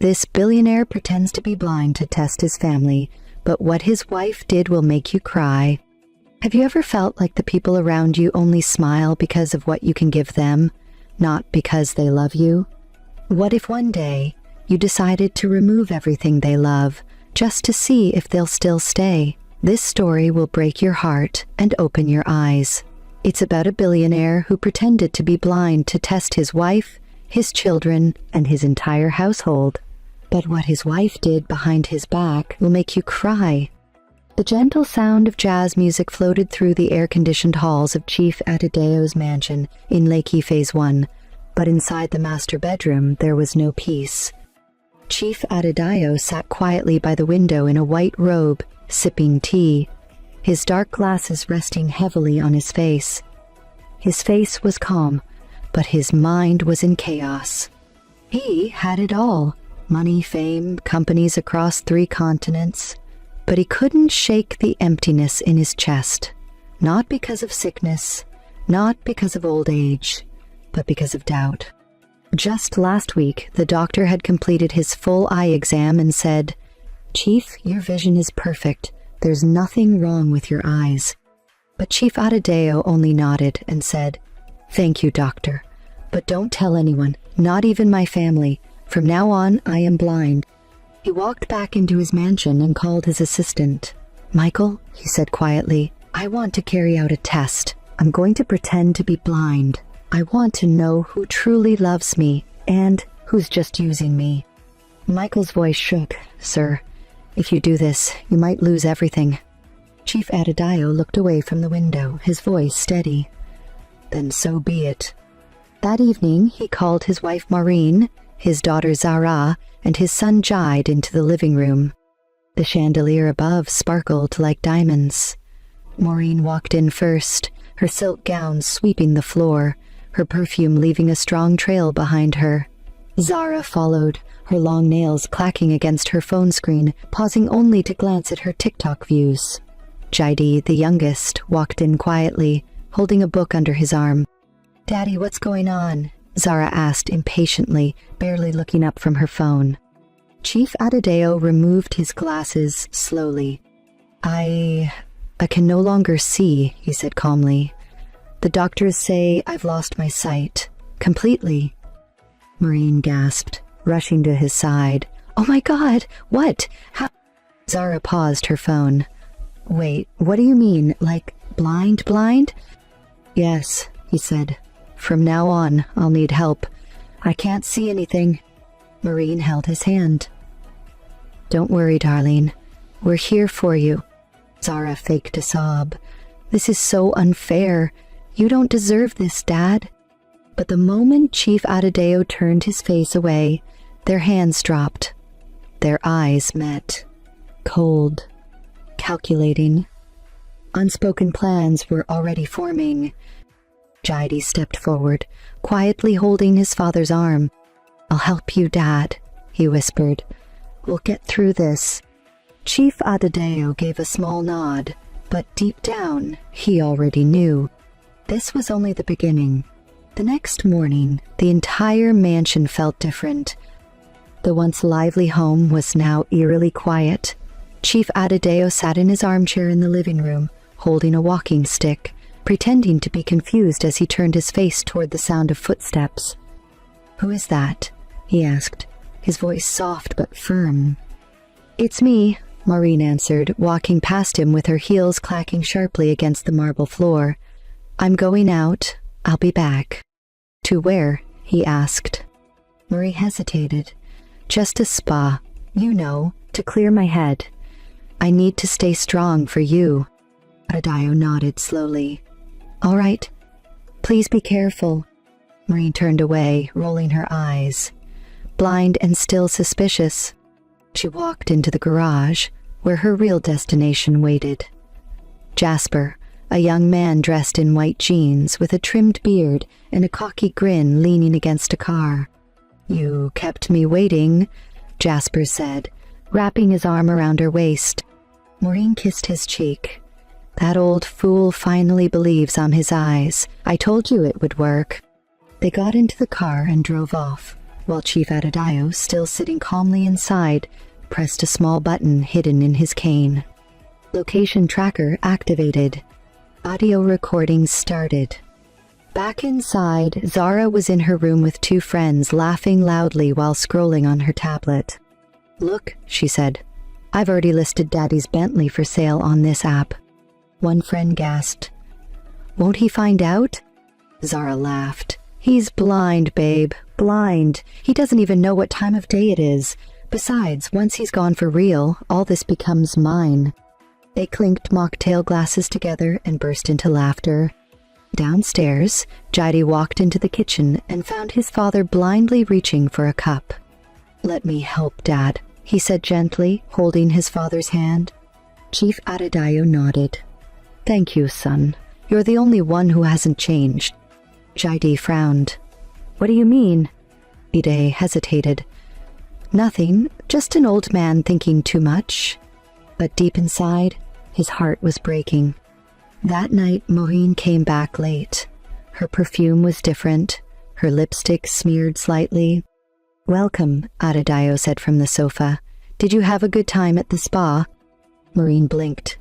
This billionaire pretends to be blind to test his family, but what his wife did will make you cry. Have you ever felt like the people around you only smile because of what you can give them, not because they love you? What if one day you decided to remove everything they love, just to see if they'll still stay? This story will break your heart and open your eyes. It's about a billionaire who pretended to be blind to test his wife, his children, and his entire household. But what his wife did behind his back will make you cry. The gentle sound of jazz music floated through the air-conditioned halls of Chief Adedayo's mansion in Lakey Phase 1, but inside the master bedroom there was no peace. Chief Adedayo sat quietly by the window in a white robe, sipping tea, his dark glasses resting heavily on his face. His face was calm, but his mind was in chaos. He had it all: money, fame, companies across 3 continents. But he couldn't shake the emptiness in his chest, not because of sickness, not because of old age, but because of doubt. Just last week, the doctor had completed his full eye exam and said, "Chief, your vision is perfect. There's nothing wrong with your eyes." But Chief Adedayo only nodded and said, "Thank you, doctor, but don't tell anyone, not even my family. From now on, I am blind." He walked back into his mansion and called his assistant. "Michael," he said quietly, "I want to carry out a test. I'm going to pretend to be blind. I want to know who truly loves me and who's just using me." Michael's voice shook. "Sir, if you do this, you might lose everything." Chief Adedayo looked away from the window, his voice steady. "Then so be it." That evening, he called his wife Maureen, his daughter Zara, and his son Jide into the living room. The chandelier above sparkled like diamonds. Maureen walked in first, her silk gown sweeping the floor, her perfume leaving a strong trail behind her. Zara followed, her long nails clacking against her phone screen, pausing only to glance at her TikTok views. Jide, the youngest, walked in quietly, holding a book under his arm. "Daddy, what's going on?" Zara asked impatiently, barely looking up from her phone. Chief Adedayo removed his glasses slowly. I can no longer see," he said calmly. "The doctors say I've lost my sight. Completely." Maureen gasped, rushing to his side. "Oh my God! What? How?" Zara paused her phone. "Wait, what do you mean? Like, blind? "Yes," he said. "From now on, I'll need help. I can't see anything." Maureen held his hand. "Don't worry, darling. We're here for you." Zara faked a sob. "This is so unfair. You don't deserve this, Dad." But the moment Chief Adedayo turned his face away, their hands dropped. Their eyes met. Cold. Calculating. Unspoken plans were already forming. Jide stepped forward, quietly holding his father's arm. "I'll help you, Dad," he whispered. "We'll get through this." Chief Adedayo gave a small nod, but deep down, he already knew. This was only the beginning. The next morning, the entire mansion felt different. The once lively home was now eerily quiet. Chief Adedayo sat in his armchair in the living room, holding a walking stick, pretending to be confused as he turned his face toward the sound of footsteps. "Who is that?" he asked, his voice soft but firm. "It's me," Maureen answered, walking past him with her heels clacking sharply against the marble floor. "I'm going out. I'll be back." "To where?" he asked. Marie hesitated. "Just a spa, to clear my head. I need to stay strong for you." Adedayo nodded slowly. "All right. Please be careful." Marie turned away, rolling her eyes. Blind and still suspicious, she walked into the garage, where her real destination waited. Jasper, a young man dressed in white jeans with a trimmed beard and a cocky grin leaning against a car. "You kept me waiting," Jasper said, wrapping his arm around her waist. Maureen kissed his cheek. "That old fool finally believes I'm his eyes. I told you it would work." They got into the car and drove off. while Chief Adedayo, still sitting calmly inside, pressed a small button hidden in his cane. Location tracker activated. Audio recording started. Back inside, Zara was in her room with two friends, laughing loudly while scrolling on her tablet. "Look," she said, "I've already listed Daddy's Bentley for sale on this app." One friend gasped. "Won't he find out?" Zara laughed. "He's blind, babe, blind. He doesn't even know what time of day it is. Besides, once he's gone for real, all this becomes mine." They clinked mocktail glasses together and burst into laughter. Downstairs, Jide walked into the kitchen and found his father blindly reaching for a cup. "Let me help, Dad," he said gently, holding his father's hand. Chief Adedayo nodded. "Thank you, son. You're the only one who hasn't changed." Jide frowned. "What do you mean?" Ide hesitated. "Nothing, just an old man thinking too much." But deep inside, his heart was breaking. That night, Maureen came back late. Her perfume was different, her lipstick smeared slightly. "Welcome," Adedayo said from the sofa. "Did you have a good time at the spa?" Maureen blinked.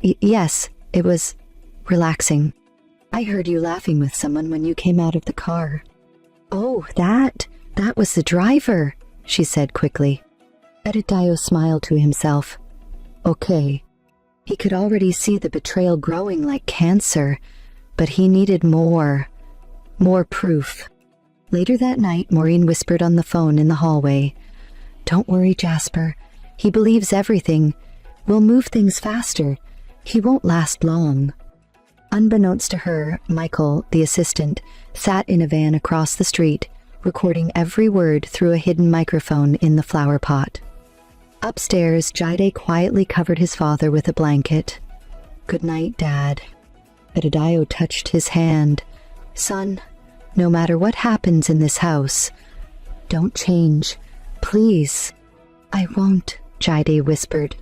Yes, it was relaxing. I heard you laughing with someone when you came out of the car." "Oh, that was the driver," she said quickly. Adedayo smiled to himself. "Okay." He could already see the betrayal growing like cancer, but he needed more proof. Later that night, Maureen whispered on the phone in the hallway. "Don't worry, Jasper. He believes everything. We'll move things faster. He won't last long." Unbeknownst to her, Michael, the assistant, sat in a van across the street, recording every word through a hidden microphone in the flower pot. Upstairs, Jide quietly covered his father with a blanket. "Good night, Dad." Adedayo touched his hand. "Son, no matter what happens in this house, don't change. Please." "I won't," Jide whispered.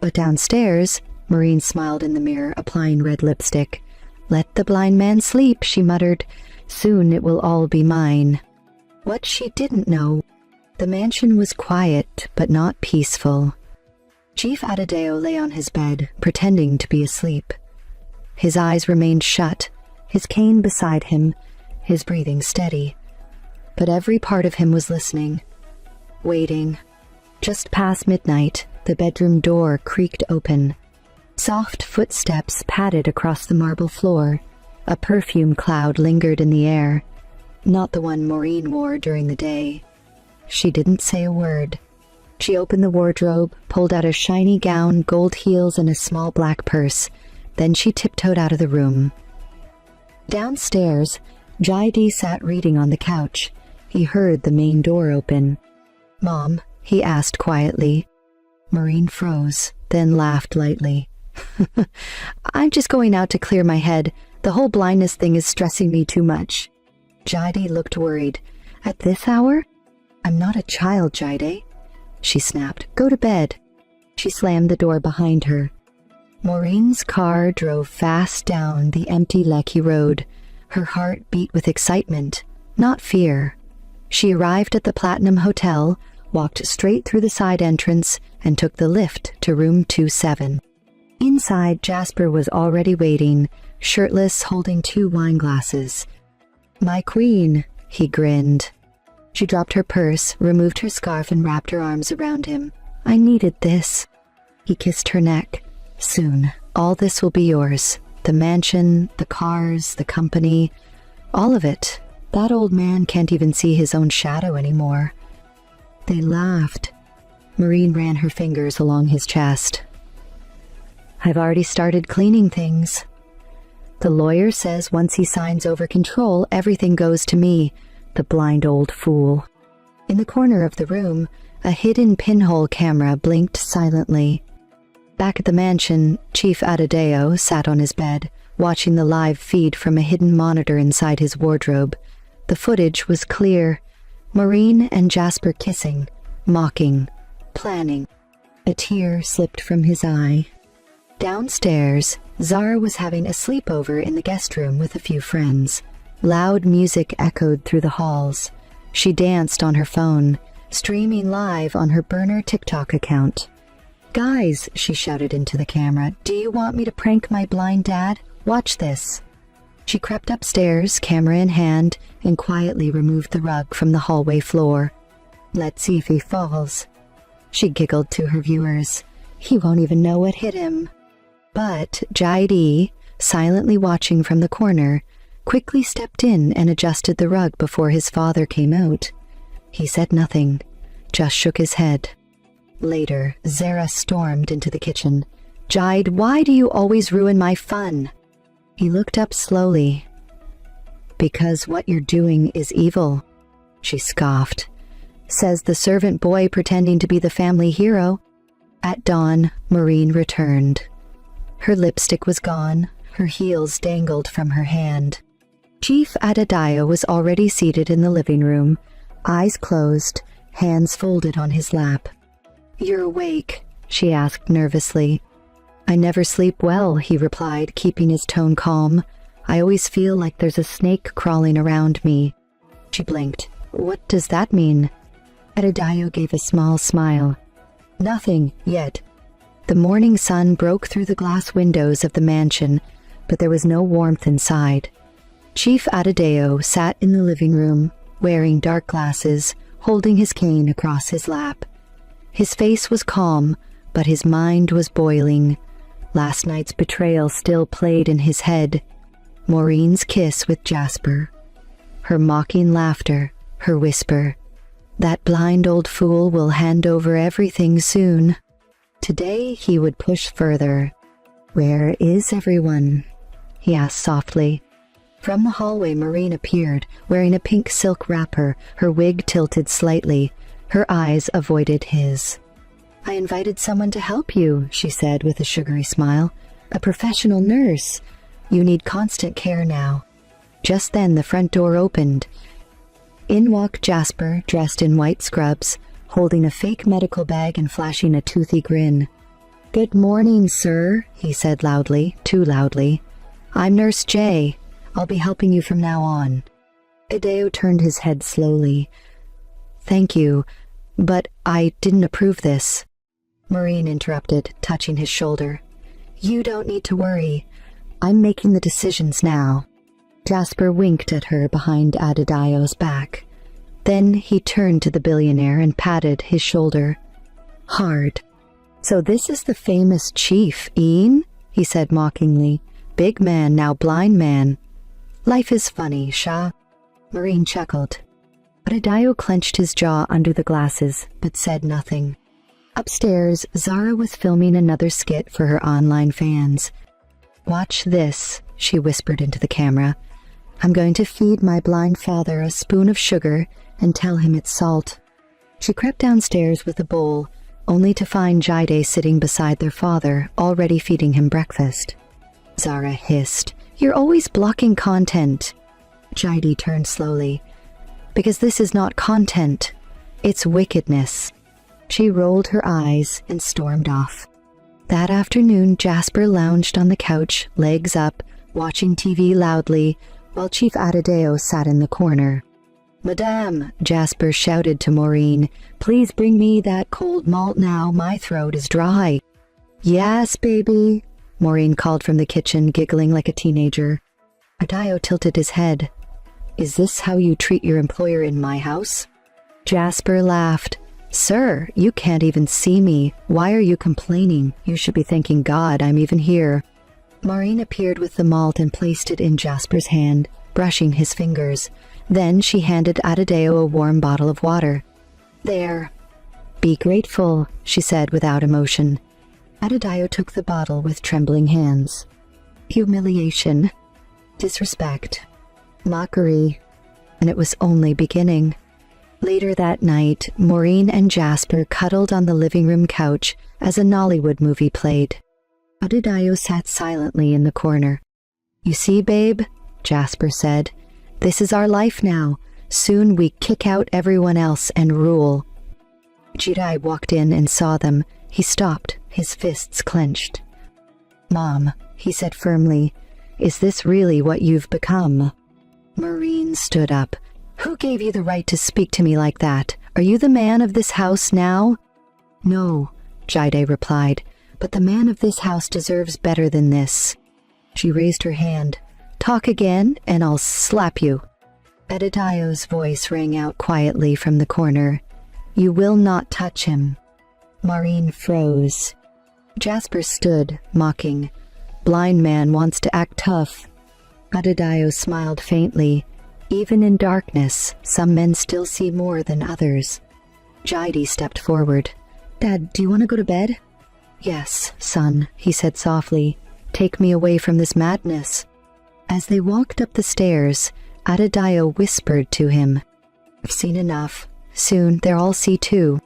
But downstairs, Maureen smiled in the mirror, applying red lipstick. "Let the blind man sleep," she muttered. "Soon it will all be mine." What she didn't know, the mansion was quiet, but not peaceful. Chief Adedayo lay on his bed, pretending to be asleep. His eyes remained shut, his cane beside him, his breathing steady. But every part of him was listening, waiting. Just past midnight, the bedroom door creaked open. Soft footsteps padded across the marble floor. A perfume cloud lingered in the air, not the one Maureen wore during the day. She didn't say a word. She opened the wardrobe, pulled out a shiny gown, gold heels, and a small black purse. Then she tiptoed out of the room. Downstairs, Jide sat reading on the couch. He heard the main door open. "Mom?" he asked quietly. Maureen froze, then laughed lightly. "I'm just going out to clear my head. The whole blindness thing is stressing me too much." Jide looked worried. "At this hour?" "I'm not a child, Jide," she snapped. "Go to bed." She slammed the door behind her. Maureen's car drove fast down the empty Lekki road. Her heart beat with excitement, not fear. She arrived at the Platinum Hotel, walked straight through the side entrance, and took the lift to room 27. Inside, Jasper was already waiting, shirtless, holding 2 wine glasses. "My queen," he grinned. She dropped her purse, removed her scarf, and wrapped her arms around him. "I needed this." He kissed her neck. "Soon, all this will be yours. The mansion, the cars, the company, all of it. That old man can't even see his own shadow anymore." They laughed. Maureen ran her fingers along his chest. "I've already started cleaning things. The lawyer says once he signs over control, everything goes to me. The blind old fool." In the corner of the room, a hidden pinhole camera blinked silently. Back at the mansion, Chief Adedayo sat on his bed, watching the live feed from a hidden monitor inside his wardrobe. The footage was clear. Maureen and Jasper kissing, mocking, planning. A tear slipped from his eye. Downstairs, Zara was having a sleepover in the guest room with a few friends. Loud music echoed through the halls. She danced on her phone, streaming live on her burner TikTok account. "Guys," she shouted into the camera, "do you want me to prank my blind dad? Watch this." She crept upstairs, camera in hand, and quietly removed the rug from the hallway floor. "Let's see if he falls." She giggled to her viewers. "He won't even know what hit him." But Jaidi, silently watching from the corner, quickly stepped in and adjusted the rug before his father came out. He said nothing, just shook his head. Later, Zara stormed into the kitchen. "Jide, why do you always ruin my fun?" He looked up slowly. "Because what you're doing is evil," she scoffed. "Says the servant boy pretending to be the family hero." At dawn, Maureen returned. Her lipstick was gone, her heels dangled from her hand. Chief Adedayo was already seated in the living room, eyes closed, hands folded on his lap. "You're awake?" she asked nervously. "I never sleep well," he replied, keeping his tone calm. "I always feel like there's a snake crawling around me." She blinked. "What does that mean?" Adedayo gave a small smile. "Nothing, yet." The morning sun broke through the glass windows of the mansion, but there was no warmth inside. Chief Adedayo sat in the living room, wearing dark glasses, holding his cane across his lap. His face was calm, but his mind was boiling. Last night's betrayal still played in his head. Maureen's kiss with Jasper. Her mocking laughter, her whisper. "That blind old fool will hand over everything soon." Today he would push further. "Where is everyone?" he asked softly. From the hallway, Maureen appeared, wearing a pink silk wrapper, her wig tilted slightly. Her eyes avoided his. "I invited someone to help you," she said with a sugary smile. "A professional nurse. You need constant care now." Just then the front door opened. In walked Jasper, dressed in white scrubs, holding a fake medical bag and flashing a toothy grin. "Good morning, sir," he said loudly, too loudly. "I'm Nurse J. I'll be helping you from now on." Adeo turned his head slowly. "Thank you, but I didn't approve this." Maureen interrupted, touching his shoulder. "You don't need to worry. I'm making the decisions now." Jasper winked at her behind Adedayo's back. Then he turned to the billionaire and patted his shoulder. Hard. "So this is the famous Chief, Ian?" he said mockingly. "Big man, now blind man. Life is funny, Shah." Maureen chuckled. Adedayo clenched his jaw under the glasses, but said nothing. Upstairs, Zara was filming another skit for her online fans. "Watch this," she whispered into the camera. "I'm going to feed my blind father a spoon of sugar and tell him it's salt." She crept downstairs with a bowl, only to find Jide sitting beside their father, already feeding him breakfast. Zara hissed, "You're always blocking content." Jide turned slowly. "Because this is not content. It's wickedness." She rolled her eyes and stormed off. That afternoon, Jasper lounged on the couch, legs up, watching TV loudly, while Chief Adedayo sat in the corner. "Madame," Jasper shouted to Maureen, "please bring me that cold malt now, my throat is dry." "Yes, baby," Maureen called from the kitchen, giggling like a teenager. Adedayo tilted his head. "Is this how you treat your employer in my house?" Jasper laughed. "Sir, you can't even see me. Why are you complaining? You should be thanking God I'm even here." Maureen appeared with the malt and placed it in Jasper's hand, brushing his fingers. Then she handed Adedayo a warm bottle of water. "There. Be grateful," she said without emotion. Adedayo took the bottle with trembling hands. Humiliation, disrespect, mockery, and it was only beginning. Later that night, Maureen and Jasper cuddled on the living room couch as a Nollywood movie played. Adedayo sat silently in the corner. "You see, babe," Jasper said, "this is our life now. Soon we kick out everyone else and rule." Jidai walked in and saw them. He stopped, his fists clenched. "Mom," he said firmly, "is this really what you've become?" Maureen stood up. Who gave you the right to speak to me like that? Are you the man of this house now? No, Jide replied, but the man of this house deserves better than this. She raised her hand. Talk again, and I'll slap you. Edidayo's voice rang out quietly from the corner. You will not touch him. Maureen froze. Jasper stood, mocking. Blind man wants to act tough. Edidayo smiled faintly. Even in darkness, some men still see more than others. Jide stepped forward. Dad, do you want to go to bed? Yes, son, he said softly. Take me away from this madness. As they walked up the stairs, Edidayo whispered to him. I've seen enough. Soon they'll all see too.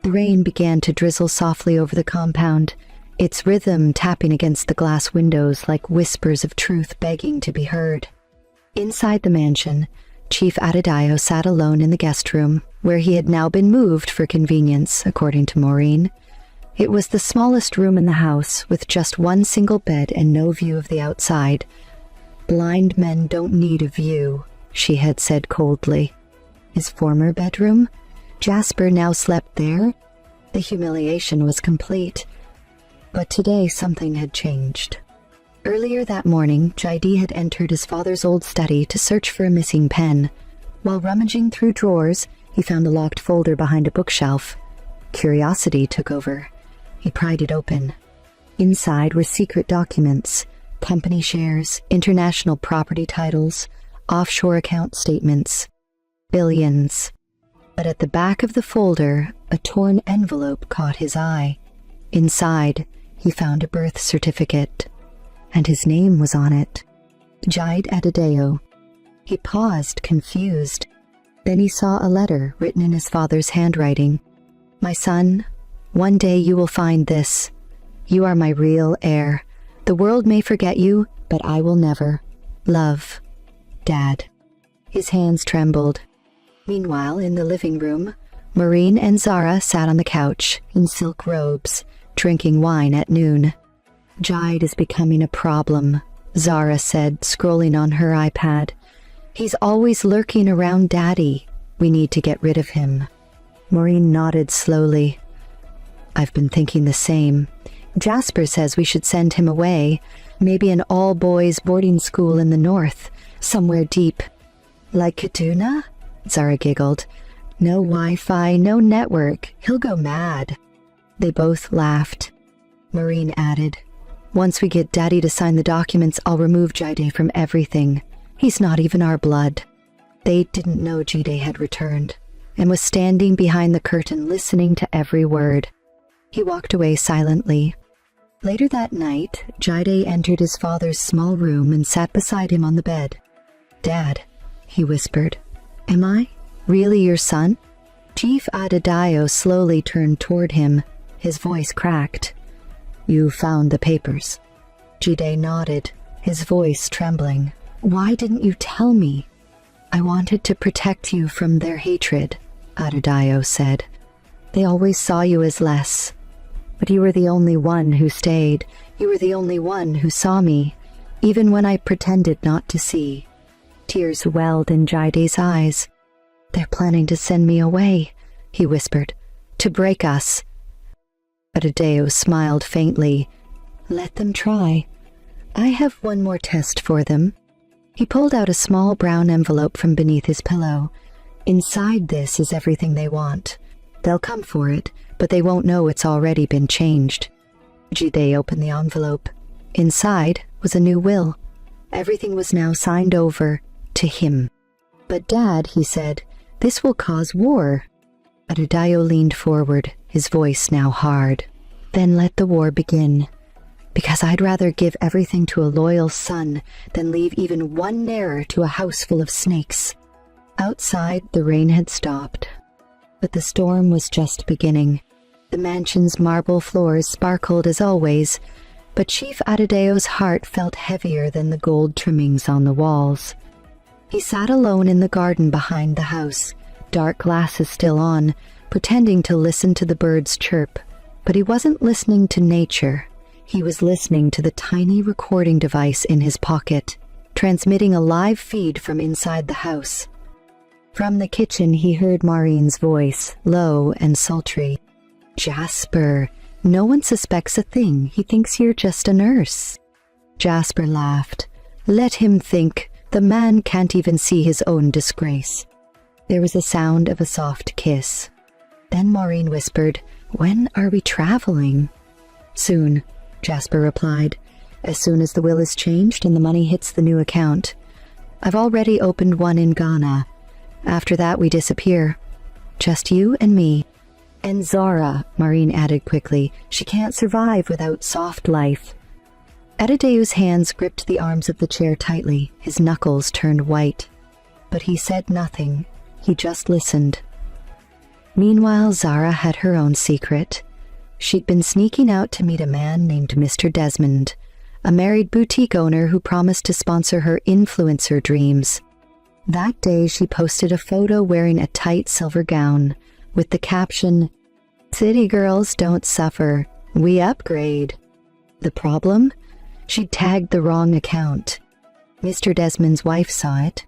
The rain began to drizzle softly over the compound, its rhythm tapping against the glass windows like whispers of truth begging to be heard. Inside the mansion, Chief Edidayo sat alone in the guest room, where he had now been moved for convenience, according to Maureen. It was the smallest room in the house, with just one single bed and no view of the outside. Blind men don't need a view, she had said coldly. His former bedroom? Jasper now slept there? The humiliation was complete. But today something had changed. Earlier that morning, Jide had entered his father's old study to search for a missing pen. While rummaging through drawers, he found a locked folder behind a bookshelf. Curiosity took over. He pried it open. Inside were secret documents, company shares, international property titles, offshore account statements. Billions. But at the back of the folder, a torn envelope caught his eye. Inside, he found a birth certificate, and his name was on it. Jide Edidayo. He paused, confused. Then he saw a letter written in his father's handwriting. My son, one day you will find this. You are my real heir. The world may forget you, but I will never. Love, Dad. His hands trembled. Meanwhile, in the living room, Maureen and Zara sat on the couch in silk robes, drinking wine at noon. Jide is becoming a problem, Zara said, scrolling on her iPad. He's always lurking around Daddy. We need to get rid of him. Maureen nodded slowly. I've been thinking the same. Jasper says we should send him away, maybe an all-boys boarding school in the north, somewhere deep. Like Kaduna? Zara giggled. No Wi-Fi, no network. He'll go mad. They both laughed. Maureen added, Once we get Daddy to sign the documents, I'll remove Jide from everything. He's not even our blood. They didn't know Jide had returned, and was standing behind the curtain listening to every word. He walked away silently. Later that night, Jide entered his father's small room and sat beside him on the bed. Dad, he whispered, am I really your son? Chief Edidayo slowly turned toward him. His voice cracked. You found the papers. Jide nodded, his voice trembling. Why didn't you tell me? I wanted to protect you from their hatred, Edidayo said. They always saw you as less. But you were the only one who stayed. You were the only one who saw me, even when I pretended not to see. Tears welled in Jide's eyes. They're planning to send me away, he whispered, to break us. Edidayo smiled faintly. Let them try. I have one more test for them. He pulled out a small brown envelope from beneath his pillow. Inside this is everything they want. They'll come for it, but they won't know it's already been changed. Jide opened the envelope. Inside was a new will. Everything was now signed over to him. But Dad, he said, this will cause war. Edidayo leaned forward, his voice now hard. Then let the war begin. Because I'd rather give everything to a loyal son than leave even one heir to a house full of snakes. Outside, the rain had stopped. But the storm was just beginning. The mansion's marble floors sparkled as always, but Chief Edidayo's heart felt heavier than the gold trimmings on the walls. He sat alone in the garden behind the house, dark glasses still on, pretending to listen to the birds chirp. But he wasn't listening to nature. He was listening to the tiny recording device in his pocket, transmitting a live feed from inside the house. From the kitchen he heard Maureen's voice, low and sultry. "Jasper, no one suspects a thing. He thinks you're just a nurse." Jasper laughed. "Let him think. The man can't even see his own disgrace." There was a sound of a soft kiss. Then Maureen whispered, "When are we traveling?" "Soon," Jasper replied. "As soon as the will is changed and the money hits the new account. I've already opened one in Ghana. After that we disappear. Just you and me. And Zara," Maureen added quickly. "She can't survive without soft life." Adedayo's hands gripped the arms of the chair tightly. His knuckles turned white. But he said nothing. He just listened. Meanwhile, Zara had her own secret. She'd been sneaking out to meet a man named Mr. Desmond, a married boutique owner who promised to sponsor her influencer dreams. That day, she posted a photo wearing a tight silver gown, with the caption, "City girls don't suffer, we upgrade." The problem? She'd tagged the wrong account. Mr. Desmond's wife saw it.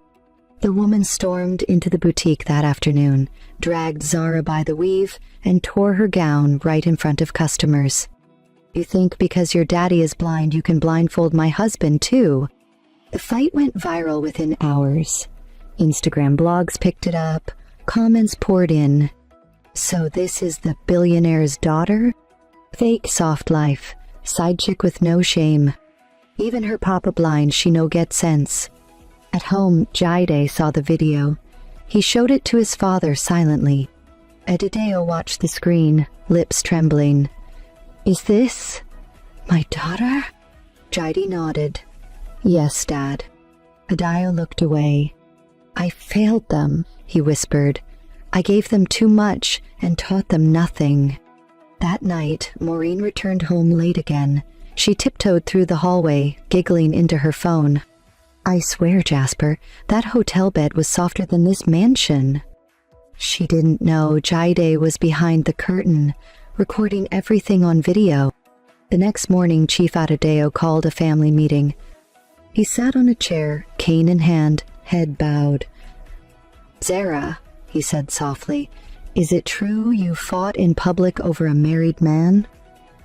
The woman stormed into the boutique that afternoon, dragged Zara by the weave, and tore her gown right in front of customers. "You think because your daddy is blind you can blindfold my husband too?" The fight went viral within hours. Instagram blogs picked it up, comments poured in. "So this is the billionaire's daughter? Fake soft life, side chick with no shame. Even her papa blind, she no get sense." At home, Jaide saw the video. He showed it to his father silently. Adedayo watched the screen, lips trembling. "Is this my daughter?" Jaide nodded. "Yes, Dad." Adedayo looked away. "I failed them," he whispered. "I gave them too much and taught them nothing." That night, Maureen returned home late again. She tiptoed through the hallway, giggling into her phone. "I swear, Jasper, that hotel bed was softer than this mansion." She didn't know Jaide was behind the curtain, recording everything on video. The next morning, Chief Adedayo called a family meeting. He sat on a chair, cane in hand, head bowed. "Zara," he said softly, "is it true you fought in public over a married man?"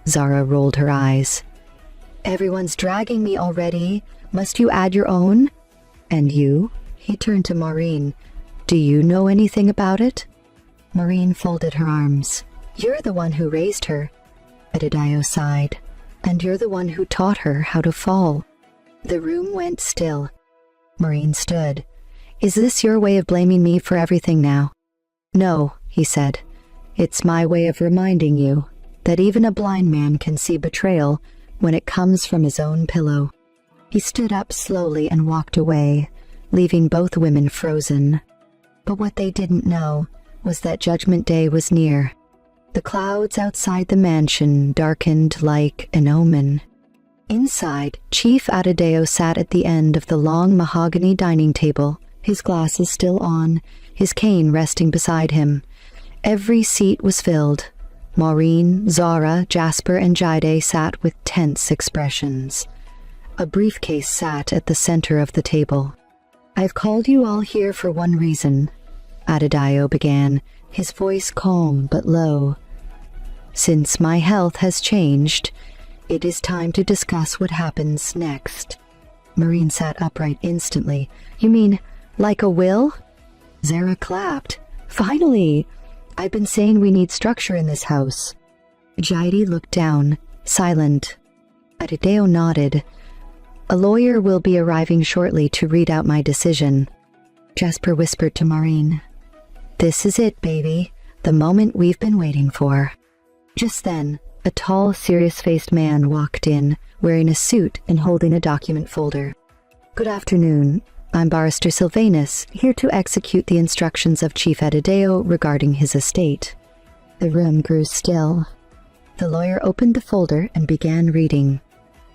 Zara rolled her eyes. "Everyone's dragging me already. Must you add your own?" "And you?" He turned to Maureen. "Do you know anything about it?" Maureen folded her arms. "You're the one who raised her." Adedayo sighed. "And you're the one who taught her how to fall." The room went still. Maureen stood. "Is this your way of blaming me for everything now?" "No," he said. "It's my way of reminding you that even a blind man can see betrayal when it comes from his own pillow." He stood up slowly and walked away, leaving both women frozen. But what they didn't know was that Judgment Day was near. The clouds outside the mansion darkened like an omen. Inside, Chief Adedayo sat at the end of the long mahogany dining table, his glasses still on, his cane resting beside him. Every seat was filled. Maureen, Zara, Jasper, and Jaide sat with tense expressions. A briefcase sat at the center of the table. "I've called you all here for one reason," Adedayo began, his voice calm but low. "Since my health has changed, it is time to discuss what happens next." Maureen sat upright instantly. "You mean, like a will?" Zara clapped. "Finally! I've been saying we need structure in this house." Jaide looked down, silent. Adedayo nodded. "A lawyer will be arriving shortly to read out my decision." Jasper whispered to Maureen, "This is it, baby, the moment we've been waiting for." Just then, a tall, serious-faced man walked in, wearing a suit and holding a document folder. "Good afternoon. I'm Barrister Sylvanus, here to execute the instructions of Chief Adedayo regarding his estate." The room grew still. The lawyer opened the folder and began reading.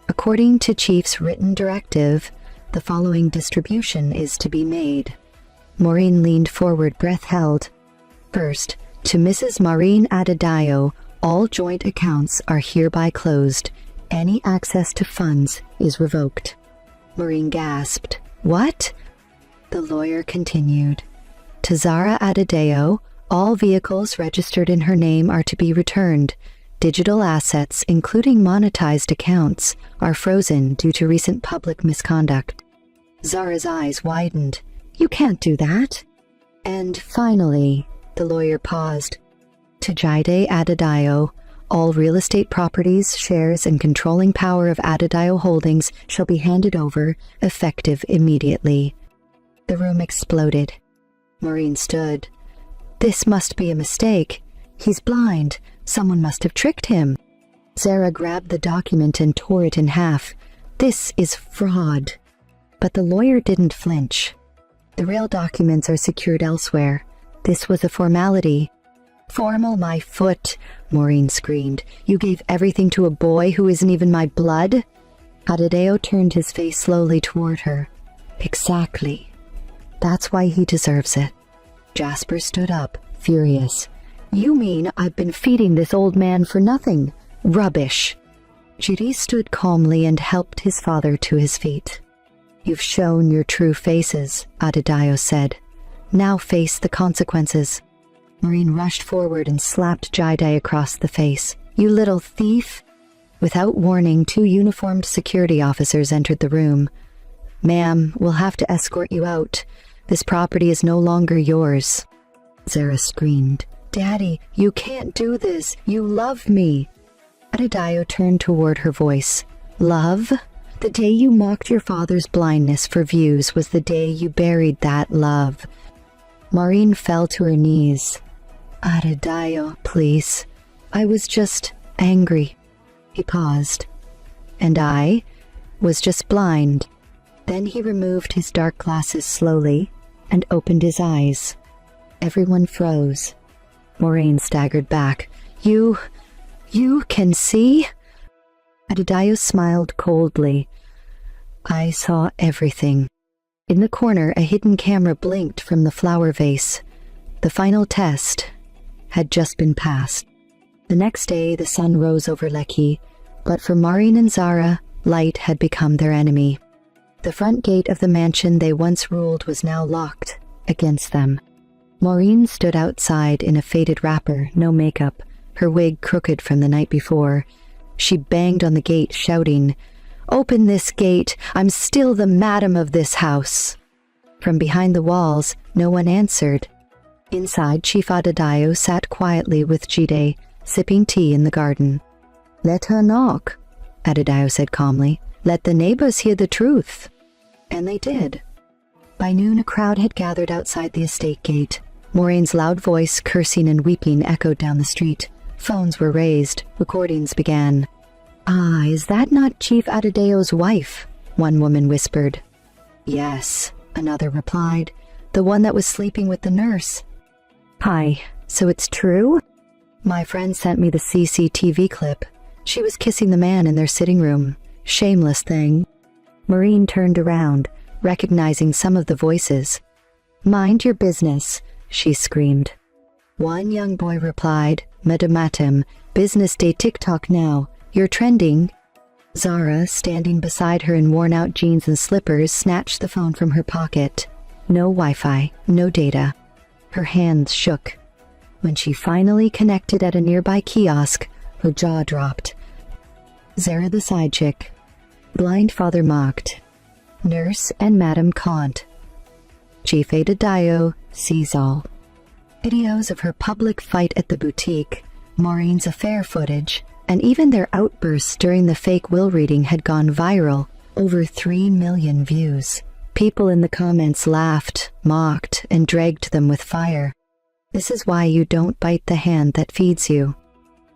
"According to Chief's written directive, the following distribution is to be made." Maureen leaned forward, breath held. "First, to Mrs. Maureen Adedayo, all joint accounts are hereby closed. Any access to funds is revoked." Maureen gasped. "What?" The lawyer continued. To Zara Adideo, all vehicles registered in her name are to be returned. Digital assets, including monetized accounts, are frozen due to recent public misconduct. Zara's eyes widened. You can't do that. And finally, the lawyer paused. To Jide Adedayo, all real estate properties, shares, and controlling power of Adedayo Holdings shall be handed over, effective immediately. The room exploded. Maureen stood. This must be a mistake. He's blind. Someone must have tricked him. Zara grabbed the document and tore it in half. This is fraud. But the lawyer didn't flinch. The real documents are secured elsewhere. This was a formality. Formal my foot, Maureen screamed. You gave everything to a boy who isn't even my blood? Adideo turned his face slowly toward her. Exactly. That's why he deserves it. Jasper stood up, furious. You mean I've been feeding this old man for nothing? Rubbish. Judy stood calmly and helped his father to his feet. You've shown your true faces, Adedayo said. Now face the consequences. Maureen rushed forward and slapped Jide across the face. You little thief! Without warning, 2 uniformed security officers entered the room. Ma'am, we'll have to escort you out. This property is no longer yours. Zara screamed. Daddy, you can't do this. You love me. Adedayo turned toward her voice. Love? The day you mocked your father's blindness for views was the day you buried that love. Maureen fell to her knees. Adedayo, please. I was just angry. He paused. And I was just blind. Then he removed his dark glasses slowly and opened his eyes. Everyone froze. Maureen staggered back. You can see? Adedayo smiled coldly. I saw everything. In the corner, a hidden camera blinked from the flower vase. The final test had just been passed. The next day, the sun rose over Lekki, but for Maureen and Zara, light had become their enemy. The front gate of the mansion they once ruled was now locked against them. Maureen stood outside in a faded wrapper, no makeup, her wig crooked from the night before. She banged on the gate, shouting, Open this gate! I'm still the madam of this house! From behind the walls, no one answered. Inside, Chief Adedayo sat quietly with Jide, sipping tea in the garden. Let her knock, Adedayo said calmly. Let the neighbors hear the truth. And they did. By noon, a crowd had gathered outside the estate gate. Maureen's loud voice, cursing and weeping, echoed down the street. Phones were raised. Recordings began. Ah, is that not Chief Adedayo's wife? One woman whispered. Yes, another replied. The one that was sleeping with the nurse. Hi, so it's true? My friend sent me the CCTV clip. She was kissing the man in their sitting room. Shameless thing. Maureen turned around, recognizing some of the voices. Mind your business, she screamed. One young boy replied, Madamatim, business day TikTok now. You're trending. Zara, standing beside her in worn-out jeans and slippers, snatched the phone from her pocket. No Wi-Fi, no data. Her hands shook. When she finally connected at a nearby kiosk, her jaw dropped. Zara the side chick. Blind father mocked. Nurse and Madam Kant. Chief Adedayo sees all. Videos of her public fight at the boutique, Maureen's affair footage, and even their outbursts during the fake will reading had gone viral, over 3 million views. People in the comments laughed, mocked, and dragged them with fire. This is why you don't bite the hand that feeds you.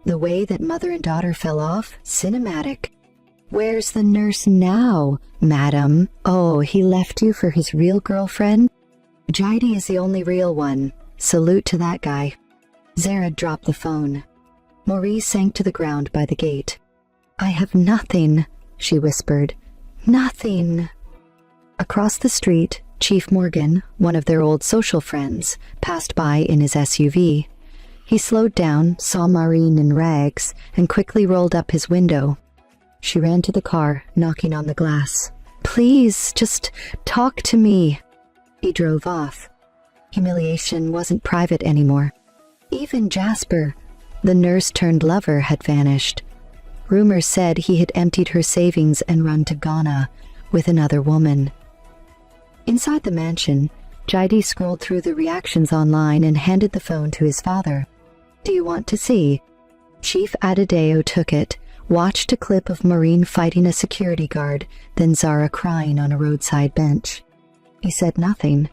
The way that mother and daughter fell off, cinematic. Where's the nurse now, madam? Oh, he left you for his real girlfriend? Jide is the only real one. Salute to that guy. Zara dropped the phone. Maurice sank to the ground by the gate. I have nothing, she whispered. Nothing. Across the street, Chief Morgan, one of their old social friends, passed by in his SUV. He slowed down, saw Maureen in rags, and quickly rolled up his window. She ran to the car, knocking on the glass. Please, just talk to me. He drove off. Humiliation wasn't private anymore. Even Jasper, the nurse-turned-lover, had vanished. Rumors said he had emptied her savings and run to Ghana with another woman. Inside the mansion, Jide scrolled through the reactions online and handed the phone to his father. "Do you want to see?" Chief Adedeo took it, watched a clip of Maureen fighting a security guard, then Zara crying on a roadside bench. He said nothing,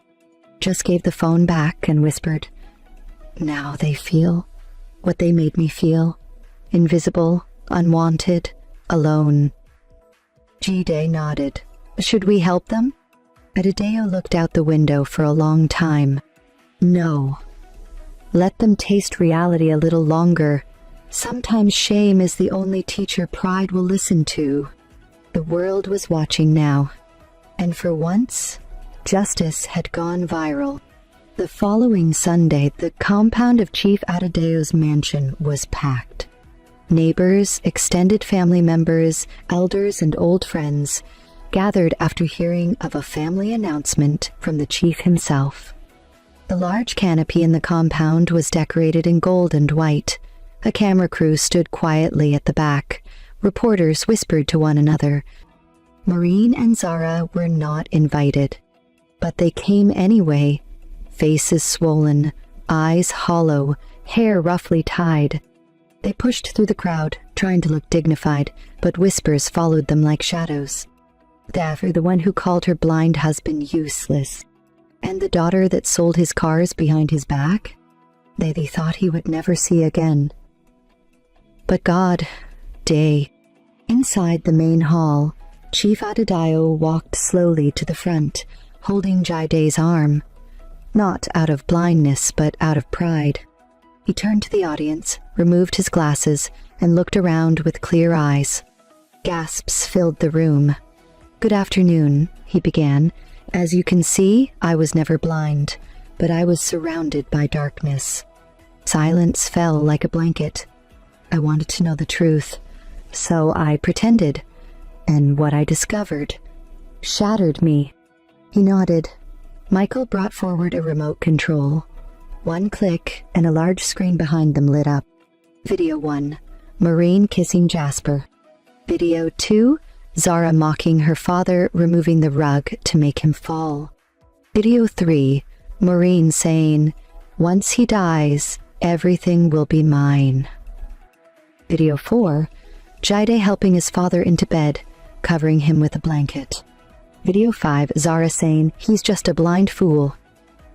just gave the phone back and whispered, "Now they feel what they made me feel. Invisible, unwanted, alone." Jide nodded. "Should we help them?" Adedeo looked out the window for a long time. "No. Let them taste reality a little longer. Sometimes shame is the only teacher pride will listen to." The world was watching now, and for once, justice had gone viral. The following Sunday, the compound of Chief Adedeo's mansion was packed. Neighbors, extended family members, elders, and old friends gathered after hearing of a family announcement from the chief himself. The large canopy in the compound was decorated in gold and white. A camera crew stood quietly at the back. Reporters whispered to one another. Maureen and Zara were not invited, but they came anyway, faces swollen, eyes hollow, hair roughly tied. They pushed through the crowd, trying to look dignified, but whispers followed them like shadows. Davor, the one who called her blind husband useless, and the daughter that sold his cars behind his back, they thought he would never see again. But God, day. Inside the main hall, Chief Adedeo walked slowly to the front, holding Jide's arm, not out of blindness, but out of pride. He turned to the audience, removed his glasses, and looked around with clear eyes. Gasps filled the room. "Good afternoon," he began. "As you can see, I was never blind, but I was surrounded by darkness." Silence fell like a blanket. I wanted to know the truth, so I pretended, and what I discovered shattered me. He nodded. Michael brought forward a remote control. One click, and a large screen behind them lit up. Video 1, Maureen kissing Jasper. Video 2, Zara mocking her father, removing the rug to make him fall. Video 3, Maureen saying, "Once he dies, everything will be mine." Video 4, Jide helping his father into bed, covering him with a blanket. Video 5, Zara saying, "He's just a blind fool."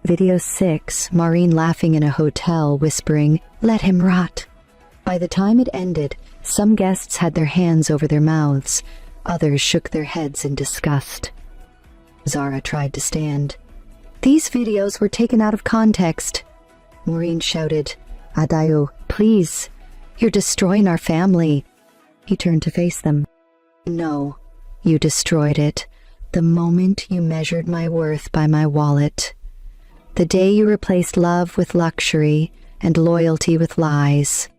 Video 6, Maureen laughing in a hotel, whispering, "Let him rot." By the time it ended, some guests had their hands over their mouths. Others shook their heads in disgust. Zara tried to stand. "These videos were taken out of context." Maureen shouted, "Adeo, please. You're destroying our family." He turned to face them. "No, you destroyed it. The moment you measured my worth by my wallet. The day you replaced love with luxury and loyalty with lies."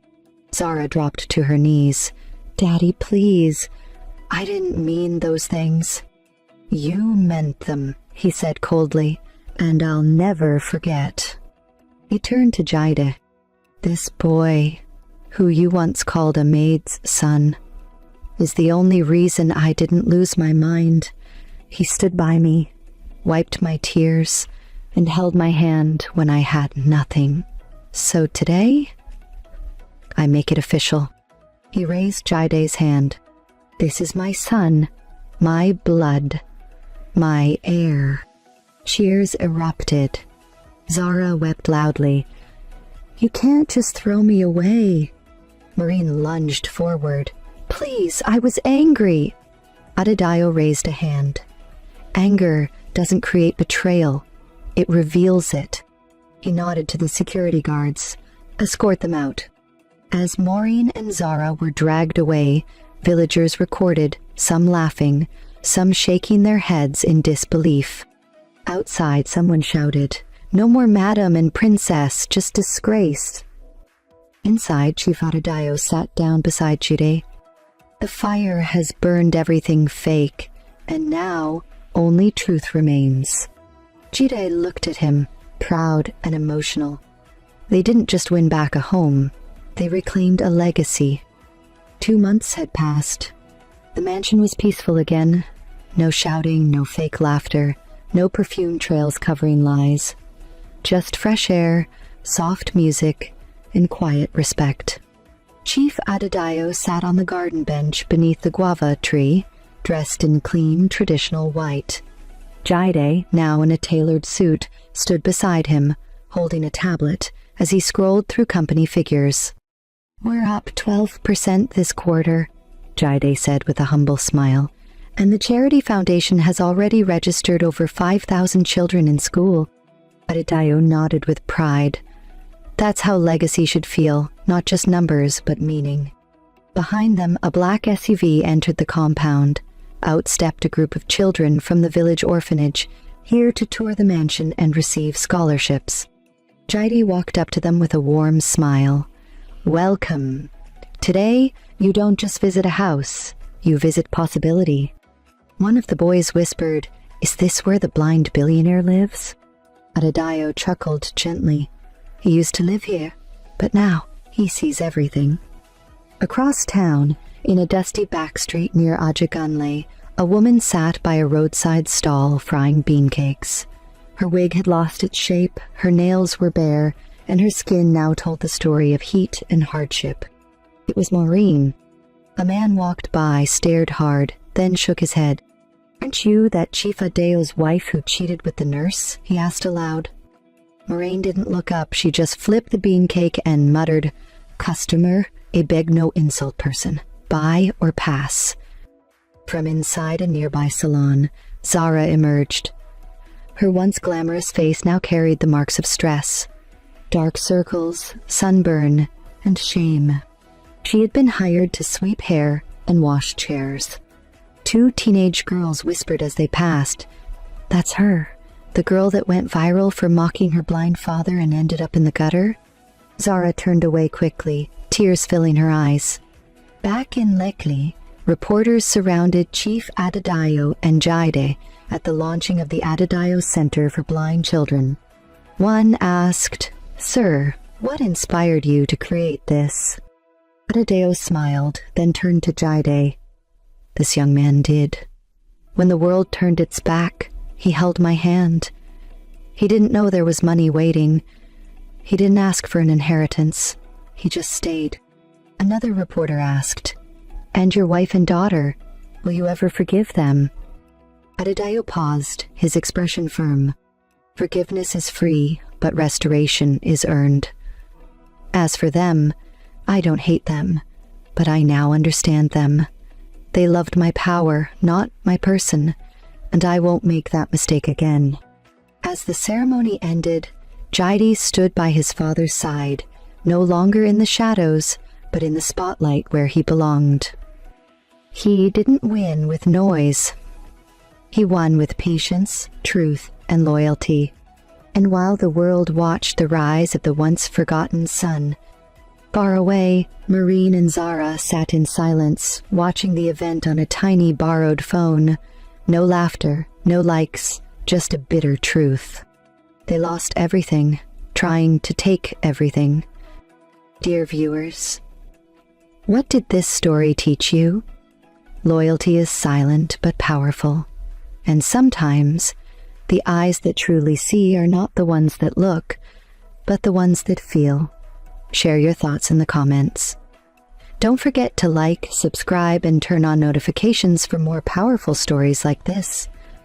Zara dropped to her knees. "Daddy, please. I didn't mean those things." "You meant them," he said coldly, "and I'll never forget." He turned to Jide. "This boy, who you once called a maid's son, is the only reason I didn't lose my mind. He stood by me, wiped my tears, and held my hand when I had nothing. So today, I make it official." He raised Jide's hand. "This is my son, my blood, my heir." Cheers erupted. Zara wept loudly. "You can't just throw me away." Maureen lunged forward. "Please, I was angry." Adedeo raised a hand. "Anger doesn't create betrayal. It reveals it." He nodded to the security guards. "Escort them out." As Maureen and Zara were dragged away, villagers recorded, some laughing, some shaking their heads in disbelief. Outside, someone shouted, "No more madam and princess, just disgrace." Inside, Chief Adedeo sat down beside Jide. "The fire has burned everything fake, and now only truth remains." Jide looked at him, proud and emotional. They didn't just win back a home, they reclaimed a legacy. 2 months had passed. The mansion was peaceful again. No shouting, no fake laughter, no perfume trails covering lies. Just fresh air, soft music, and quiet respect. Chief Adedayo sat on the garden bench beneath the guava tree, dressed in clean, traditional white. Jaide, now in a tailored suit, stood beside him, holding a tablet as he scrolled through company figures. "We're up 12% this quarter," Jaide said with a humble smile, "and the charity foundation has already registered over 5,000 children in school." Adedayo nodded with pride. That's how legacy should feel, not just numbers, but meaning. Behind them, a black SUV entered the compound. Out stepped a group of children from the village orphanage, here to tour the mansion and receive scholarships. Jaide walked up to them with a warm smile. "Welcome. Today, you don't just visit a house, you visit possibility." One of the boys whispered, "Is this where the blind billionaire lives?" Adedayo chuckled gently. "He used to live here, but now he sees everything." Across town, in a dusty back street near Ajiganle, a woman sat by a roadside stall frying bean cakes. Her wig had lost its shape, her nails were bare, and her skin now told the story of heat and hardship. It was Maureen. A man walked by, stared hard, then shook his head. "Aren't you that Chief Adeo's wife who cheated with the nurse?" he asked aloud. Maureen didn't look up, she just flipped the bean cake and muttered, "Customer, a beg no insult person. Buy or pass." From inside a nearby salon, Zara emerged. Her once glamorous face now carried the marks of stress. Dark circles, sunburn, and shame. She had been hired to sweep hair and wash chairs. 2 teenage girls whispered as they passed, "That's her, the girl that went viral for mocking her blind father and ended up in the gutter?" Zara turned away quickly, tears filling her eyes. Back in Lekki, reporters surrounded Chief Adedayo and Jaide at the launching of the Adedayo Center for Blind Children. One asked, "Sir, what inspired you to create this?" Adedayo smiled, then turned to Jaide. "This young man did. When the world turned its back, he held my hand. He didn't know there was money waiting. He didn't ask for an inheritance. He just stayed." Another reporter asked, "And your wife and daughter, will you ever forgive them?" Adedayo paused, his expression firm. "Forgiveness is free, but restoration is earned. As for them, I don't hate them, but I now understand them. They loved my power, not my person, and I won't make that mistake again." As the ceremony ended, Jaide stood by his father's side, no longer in the shadows, but in the spotlight where he belonged. He didn't win with noise. He won with patience, truth, and loyalty. And while the world watched the rise of the once forgotten son, far away, Maureen and Zara sat in silence, watching the event on a tiny borrowed phone. No laughter, no likes, just a bitter truth. They lost everything, trying to take everything. Dear viewers, what did this story teach you? Loyalty is silent but powerful, and sometimes the eyes that truly see are not the ones that look, but the ones that feel. Share your thoughts in the comments. Don't forget to like, subscribe, and turn on notifications for more powerful stories like this.